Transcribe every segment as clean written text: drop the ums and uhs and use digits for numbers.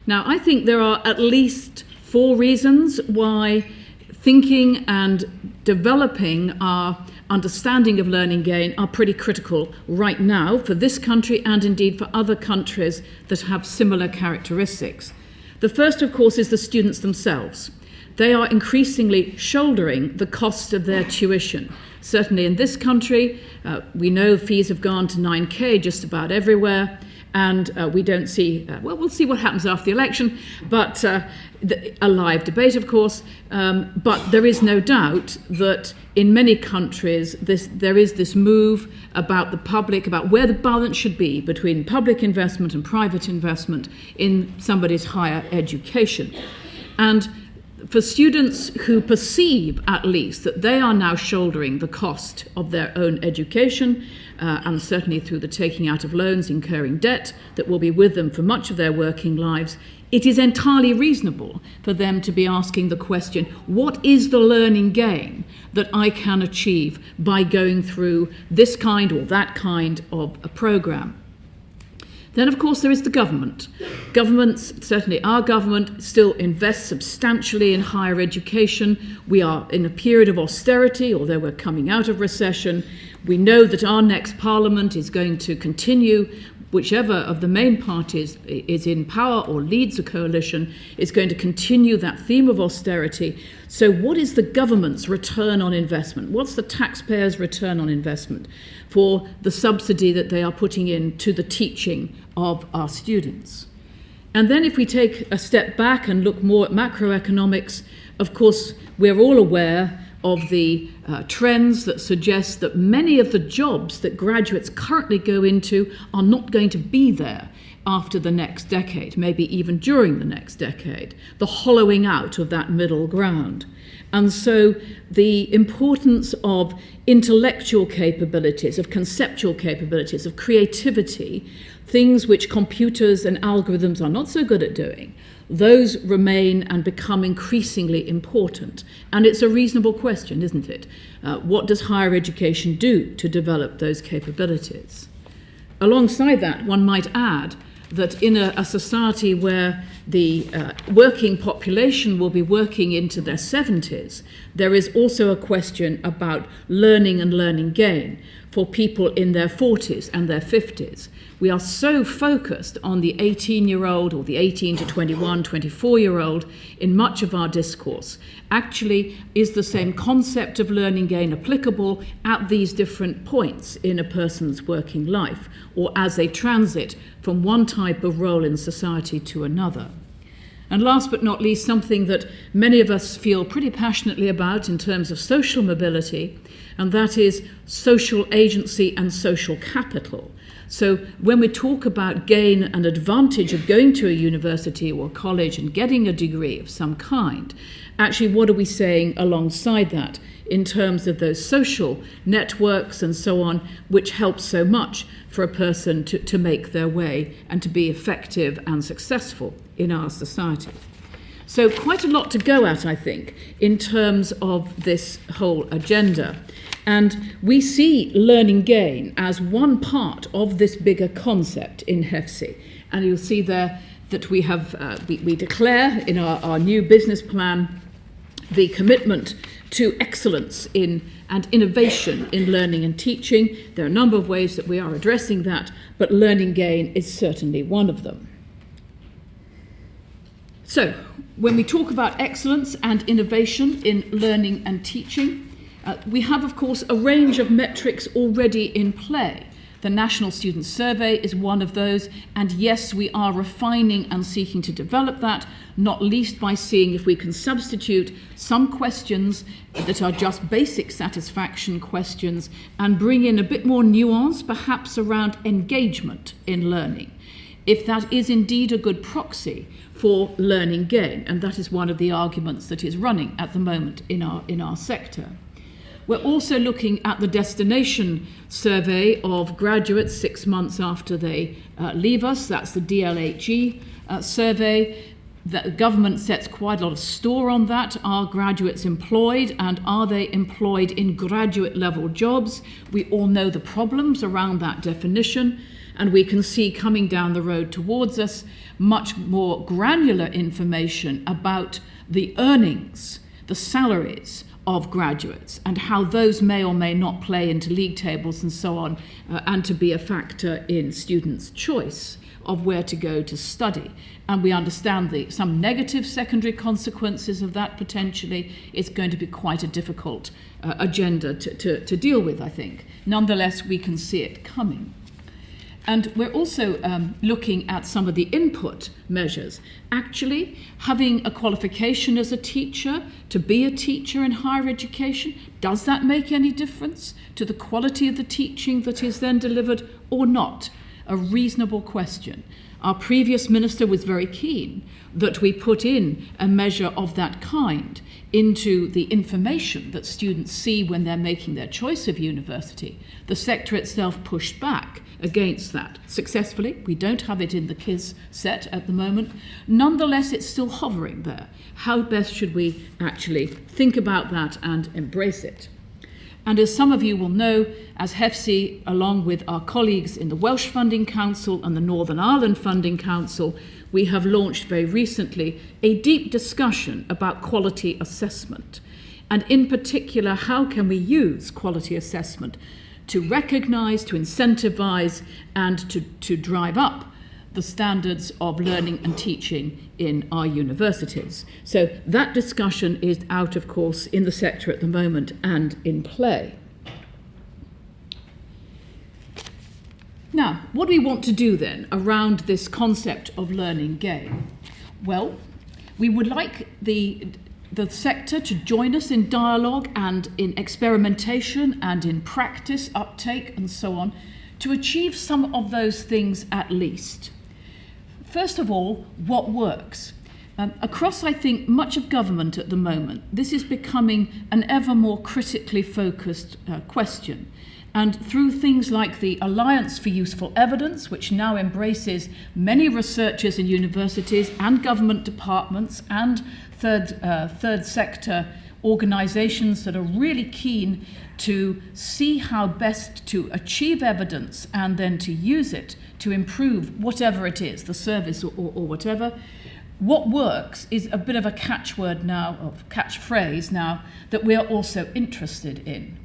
Now, I think there are at least 4 reasons why thinking and developing our understanding of learning gain are pretty critical right now for this country and indeed for other countries that have similar characteristics. The first, of course, is the students themselves. They are increasingly shouldering the cost of their tuition. Certainly in this country, we know fees have gone to 9K just about everywhere, and we don't see, we'll see what happens after the election, but a live debate, of course, but there is no doubt that in many countries there is this move about the public, about where the balance should be between public investment and private investment in somebody's higher education. And for students who perceive, at least, that they are now shouldering the cost of their own education, and certainly through the taking out of loans, incurring debt that will be with them for much of their working lives, it is entirely reasonable for them to be asking the question, what is the learning gain that I can achieve by going through this kind or that kind of a programme? Then, of course, there is the government. Governments, certainly our government, still invests substantially in higher education. We are in a period of austerity, although we're coming out of recession. We know that our next parliament is going to continue, whichever of the main parties is in power or leads a coalition, is going to continue that theme of austerity. So what is the government's return on investment? What's the taxpayers' return on investment for the subsidy that they are putting into the teaching of our students? And then if we take a step back and look more at macroeconomics, of course, we're all aware of the trends that suggest that many of the jobs that graduates currently go into are not going to be there after the next decade, maybe even during the next decade, the hollowing out of that middle ground. And so the importance of intellectual capabilities, of conceptual capabilities, of creativity, things which computers and algorithms are not so good at doing, those remain and become increasingly important. And it's a reasonable question, isn't it? What does higher education do to develop those capabilities? Alongside that, one might add that in a society where the working population will be working into their 70s, there is also a question about learning and learning gain for people in their 40s and their 50s. We are so focused on the 18-year-old or the 18 to 21, 24-year-old in much of our discourse. Actually, is the same concept of learning gain applicable at these different points in a person's working life, or as they transit from one type of role in society to another? And last but not least, something that many of us feel pretty passionately about in terms of social mobility, and that is social agency and social capital. So when we talk about gain and advantage of going to a university or college and getting a degree of some kind, actually what are we saying alongside that in terms of those social networks and so on, which help so much for a person to make their way and to be effective and successful in our society? So quite a lot to go at, I think, in terms of this whole agenda. And we see learning gain as one part of this bigger concept in HEFCE. And you'll see there that we have we declare in our new business plan the commitment to excellence in and innovation in learning and teaching. There are a number of ways that we are addressing that, but learning gain is certainly one of them. So, when we talk about excellence and innovation in learning and teaching, we have, of course, a range of metrics already in play. The National Student Survey is one of those, and yes, we are refining and seeking to develop that, not least by seeing if we can substitute some questions that are just basic satisfaction questions and bring in a bit more nuance, perhaps around engagement in learning, if that is indeed a good proxy for learning gain, and that is one of the arguments that is running at the moment in our sector. We're also looking at the destination survey of graduates 6 months after they leave us. That's the DLHE survey. The government sets quite a lot of store on that. Are graduates employed, and are they employed in graduate level jobs? We all know the problems around that definition. And we can see coming down the road towards us much more granular information about the earnings, the salaries of graduates, and how those may or may not play into league tables and so on, and to be a factor in students' choice of where to go to study. And we understand some negative secondary consequences of that potentially. It's going to be quite a difficult agenda to deal with, I think. Nonetheless, we can see it coming. And we're also looking at some of the input measures. Actually, having a qualification as a teacher, to be a teacher in higher education, does that make any difference to the quality of the teaching that is then delivered or not? A reasonable question. Our previous minister was very keen that we put in a measure of that kind into the information that students see when they're making their choice of university. The sector itself pushed back against that successfully. We don't have it in the KISS set at the moment. Nonetheless, it's still hovering there. How best should we actually think about that and embrace it? And as some of you will know, as HEFCE, along with our colleagues in the Welsh Funding Council and the Northern Ireland Funding Council, we have launched very recently a deep discussion about quality assessment. And in particular, how can we use quality assessment to recognise, to incentivise, and to drive up the standards of learning and teaching in our universities. So that discussion is out, of course, in the sector at the moment and in play. Now, what do we want to do then around this concept of learning gain? Well, we would like the sector to join us in dialogue and in experimentation and in practice, uptake and so on, to achieve some of those things at least. First of all, what works? Across, I think, much of government at the moment, this is becoming an ever more critically focused question. And through things like the Alliance for Useful Evidence, which now embraces many researchers in universities and government departments and third sector organisations that are really keen to see how best to achieve evidence and then to use it to improve whatever it is, the service or whatever. What works is a bit of a catchword now, or catchphrase now, that we are also interested in.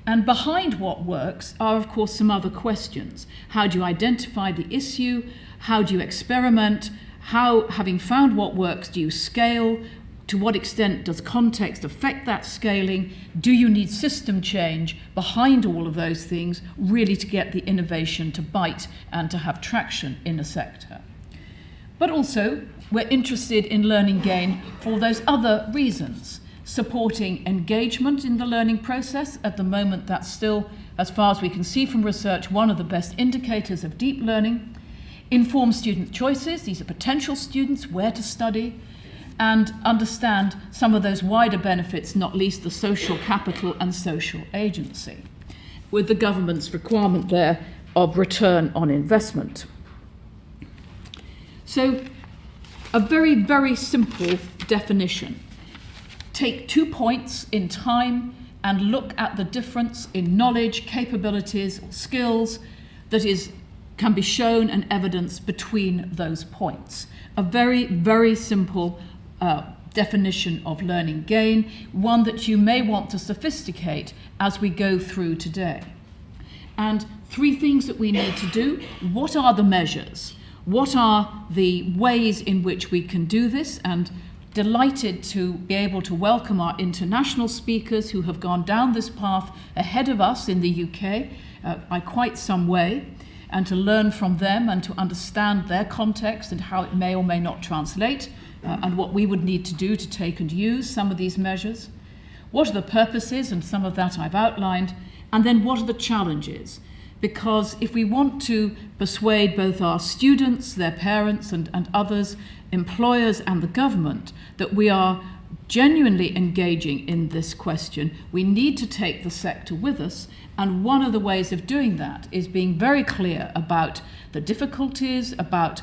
And behind what works are, of course, some other questions. How do you identify the issue? How do you experiment? How, having found what works, do you scale? To what extent does context affect that scaling? Do you need system change behind all of those things, really to get the innovation to bite and to have traction in a sector? But also, we're interested in learning gain for those other reasons. Supporting engagement in the learning process. At the moment, that's still, as far as we can see from research, one of the best indicators of deep learning. Inform student choices. These are potential students, where to study, and understand some of those wider benefits, not least the social capital and social agency, with the government's requirement there of return on investment. So, a very, very simple definition. Take 2 points in time and look at the difference in knowledge, capabilities, or skills that can be shown and evidenced between those points. A very, very simple definition of learning gain, one that you may want to sophisticate as we go through today. And 3 things that we need to do. What are the measures? What are the ways in which we can do this? And delighted to be able to welcome our international speakers who have gone down this path ahead of us in the UK by quite some way, and to learn from them and to understand their context and how it may or may not translate, and what we would need to do to take and use some of these measures. What are the purposes? And some of that I've outlined. And then what are the challenges? Because if we want to persuade both our students, their parents and others, employers and the government, that we are genuinely engaging in this question, we need to take the sector with us. And one of the ways of doing that is being very clear about the difficulties, about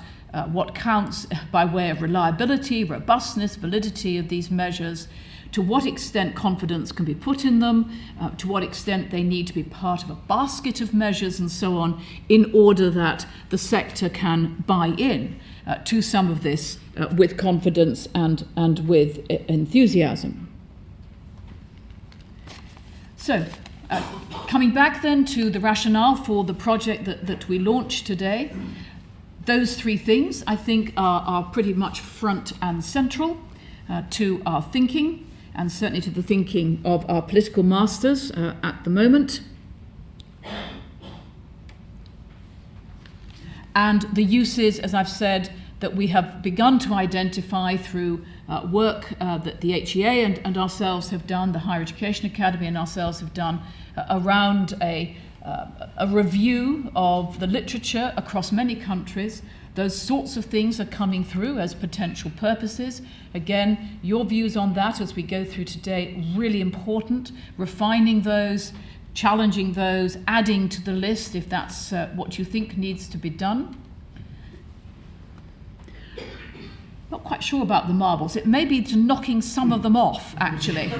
what counts by way of reliability, robustness, validity of these measures, to what extent confidence can be put in them, to what extent they need to be part of a basket of measures and so on, in order that the sector can buy in to some of this with confidence and with enthusiasm. So, coming back then to the rationale for the project that we launched today, those three things I think are pretty much front and central to our thinking, and certainly to the thinking of our political masters at the moment. And the uses, as I've said, that we have begun to identify through work that the HEA and ourselves have done, the Higher Education Academy and ourselves have done, around a review of the literature across many countries. Those sorts of things are coming through as potential purposes. Again, your views on that as we go through today, really important. Refining those, challenging those, adding to the list if that's what you think needs to be done. Not quite sure about the marbles. It may be to knocking some of them off, actually.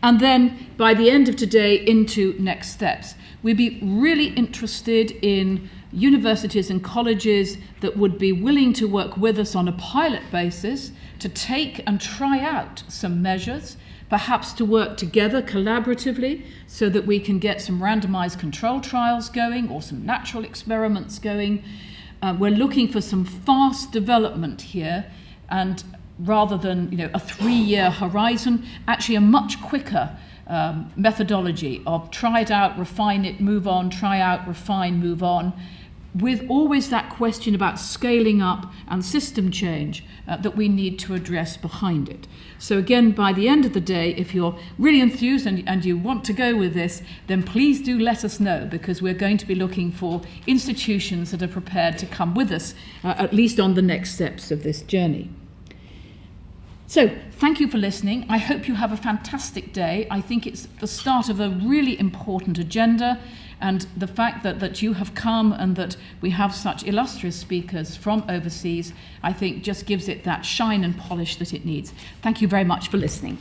And then, by the end of today, into next steps. We'd be really interested in universities and colleges that would be willing to work with us on a pilot basis to take and try out some measures, perhaps to work together collaboratively so that we can get some randomized control trials going or some natural experiments going. We're looking for some fast development here, and rather than a 3-year horizon, actually a much quicker methodology of try it out, refine it, move on, try out, refine, move on, with always that question about scaling up and system change that we need to address behind it. So again, by the end of the day, if you're really enthused and you want to go with this, then please do let us know, because we're going to be looking for institutions that are prepared to come with us, at least on the next steps of this journey. So, thank you for listening. I hope you have a fantastic day. I think it's the start of a really important agenda, and the fact that you have come and that we have such illustrious speakers from overseas, I think just gives it that shine and polish that it needs. Thank you very much for listening.